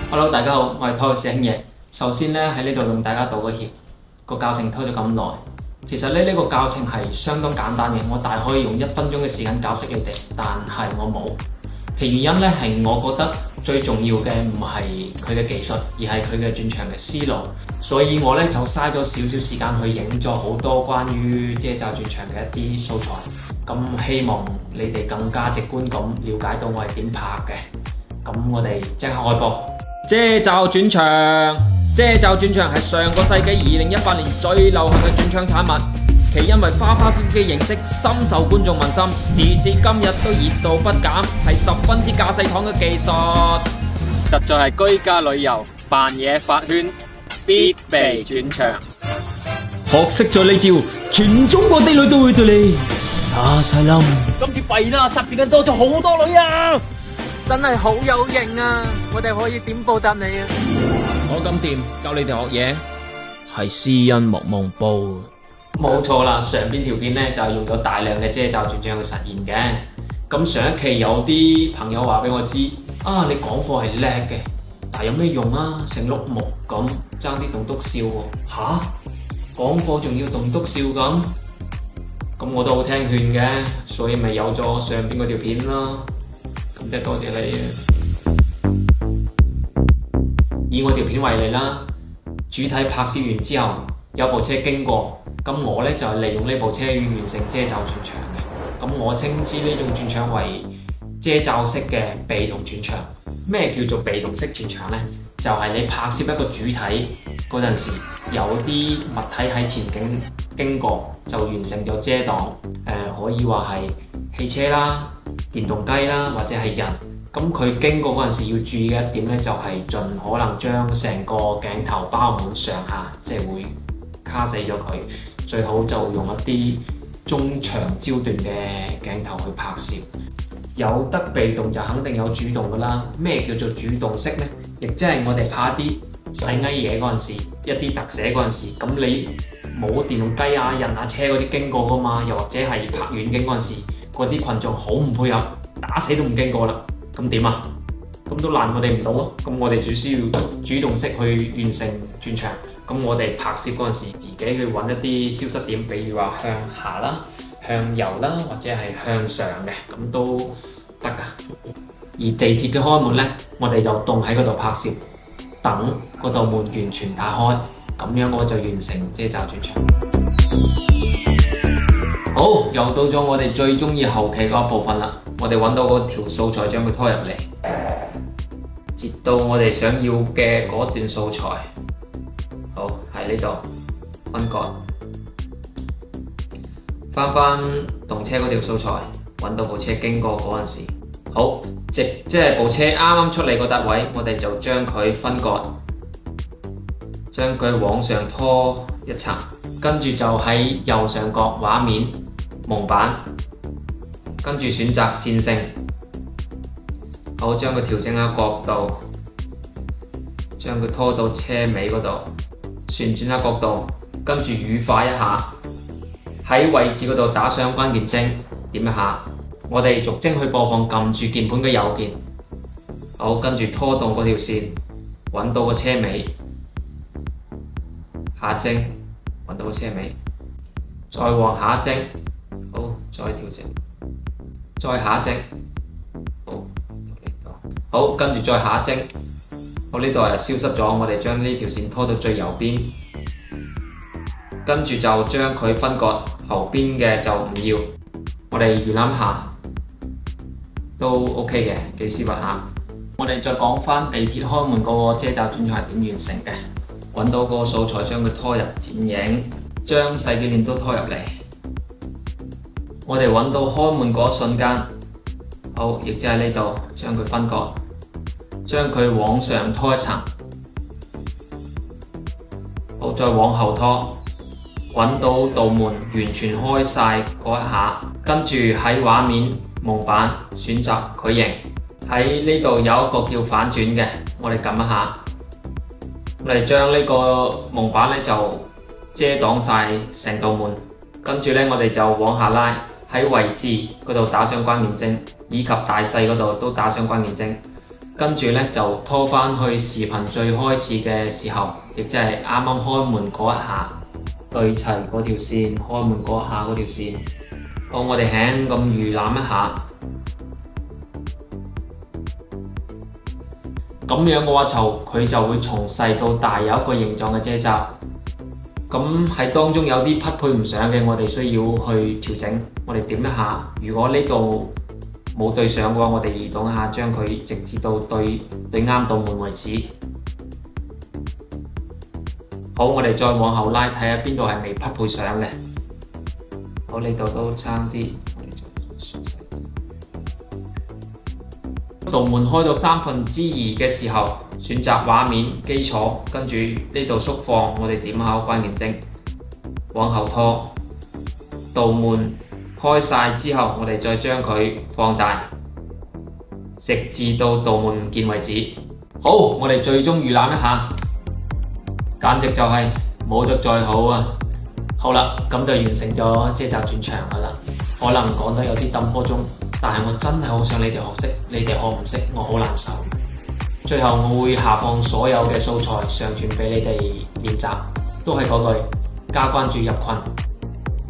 Hello，大家好，我係拖石兄爺。首先咧喺呢度同大家道個歉，個教程拖咗咁耐。其實咧呢個教程係相當簡單嘅，我大可以用1分鐘嘅時間教識你哋，但係我冇。其原因咧係我覺得最重要嘅唔係佢嘅技術，而係佢嘅轉場嘅思路。所以我咧就嘥咗少少時間去影咗好多關於遮罩轉場嘅一啲素材。咁希望你哋更加直觀咁了解到我係點拍嘅。咁我哋即刻開播。遮罩轉場，遮罩轉場係上個世紀2018年最流行嘅轉場產物，其因為花花公嘅形式深受觀眾民心，時至今日都熱度不減，係十分之架勢堂嘅技術，實在係居家旅遊、扮嘢發圈必備轉場。學識咗呢招，全中國啲女都會對你沙晒冧。今次弊啦，霎時間多咗好多女啊！真係好有型啊！我哋可以點報答你啊？我咁掂教你哋學嘢，係施恩莫望報。冇錯啦，上邊條片咧就係用咗大量嘅遮罩轉場去實現嘅。咁上一期有啲朋友話俾我知，啊你講課係叻嘅，但係有咩用啊？成碌木咁，爭啲棟篤笑喎。吓？講課仲要棟篤笑咁？咁我都好聽勸嘅，所以咪有咗上邊嗰條片咯。咁即係多謝你啊！以我條片為例啦，主體拍攝完之後，有部車經過，咁我咧就係利用呢部車去完成遮罩轉場嘅。咁我稱之呢種轉場為遮罩式嘅被動轉場。咩叫做被動式轉場呢？就係你拍攝一個主體嗰陣時，有啲物體喺前景經過，就完成咗遮擋。可以話係汽車啦、電動機啦，或者係人。咁佢經過嗰陣時要注意嘅一點咧，就係盡可能將成個鏡頭包滿上下，即係會卡死咗佢。最好就用一啲中長焦段嘅鏡頭去拍攝。有得被動就肯定有主動噶啦。咩叫做主動式呢？亦即係我哋拍一啲細藝嘢嗰陣時，一啲特寫嗰陣時，咁你冇電動機啊、人啊、車嗰啲經過噶嘛，又或者係拍遠景嗰陣時，嗰啲群眾好唔配合，打死都唔經過啦。咁點啊？咁都難我哋唔到咯。咁我哋只需要主動式去完成轉場。咁我哋拍攝嗰陣時，自己去揾一啲消失點，比如話向下啦、向右啦，或者係向上嘅，咁都得噶。而地鐵嘅開門呢，我哋就棟喺嗰度拍攝，等嗰道門完全打開，咁樣我就完成遮罩轉場。好，又到咗我哋最中意後期嗰一部分啦。我哋揾到嗰條素材，將佢拖入嚟，截到我哋想要嘅嗰段素材。好，喺呢度分割，翻動車嗰條素材，揾到部車經過嗰陣時，好，即係部車啱啱出嚟嗰笪位，我哋就將佢分割，將佢往上拖一層，跟住就喺右上角畫面蒙版，跟住選擇線性，好，將佢調整下角度，將佢拖到車尾嗰度，旋轉下角度，跟住羽化一下，喺位置嗰度打上關鍵幀，點一下，我哋逐幀去播放，撳住鍵盤嘅右鍵，好，跟住拖動嗰條線，揾到個車尾，下幀，揾到個車尾，再往下一幀，好，再調整，再下一幀，好，跟住再下一幀，好，呢度係消失咗，我哋將呢條線拖到最右邊，跟住就將佢分割，後邊嘅就唔要，我哋預諗下都 OK 嘅，幾絲滑下。我哋再講翻地鐵開門嗰個遮罩轉場係點完成嘅，揾到個素材，將佢拖入剪影，將細節點都拖入嚟。我哋揾到開門嗰瞬間，好，亦即係呢度，將佢分割，將佢往上拖一層，好，再往後拖，揾到道門完全開晒嗰一下，跟住喺畫面蒙版選擇矩形，喺呢度有一個叫反轉嘅，我哋撳一下，我哋將呢個蒙版咧就遮擋晒成道門，跟住咧我哋就往下拉，喺位置嗰度打上關鍵幀，以及大細嗰度都打上關鍵幀。跟住咧就拖翻去視頻最開始嘅時候，亦即係啱啱開門嗰一下，對齊嗰條線，開門嗰一下嗰條線。好，我哋輕咁預攬一下，咁樣嘅話佢就會從細到大有一個形狀嘅遮罩。咁喺當中有啲匹配唔上嘅，我哋需要去調整。我哋點一下，如果呢度冇對上嘅話，我哋移動一下，將佢直至到對啱道門為止。好，我哋再往後拉，睇下邊度係未匹配上嘅。好，呢度都差啲。道門開到2/3嘅時候，選擇畫面基礎，跟住呢度縮放，我哋點下關鍵幀，往後拖。道門開晒之後，我哋再將佢放大，直至到道門唔見為止。好，我哋最終預覽一下，簡直就係冇得再好啊！好啦，咁就完成咗遮罩轉牆噶啦。可能講得有啲抌波鐘，但係我真係好想你哋學識，你哋學唔識，我好難受。最後我會下放所有嘅素材上傳俾你哋練習，都係嗰句，加關注入群，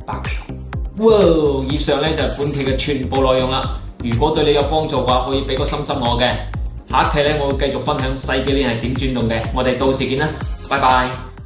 白嫖。哇！以上呢就係本期嘅全部內容啦。如果對你有幫助嘅話，可以俾個心心我嘅。下一期呢，我會繼續分享細機鏈係點轉動嘅。我哋到時見啦，拜拜。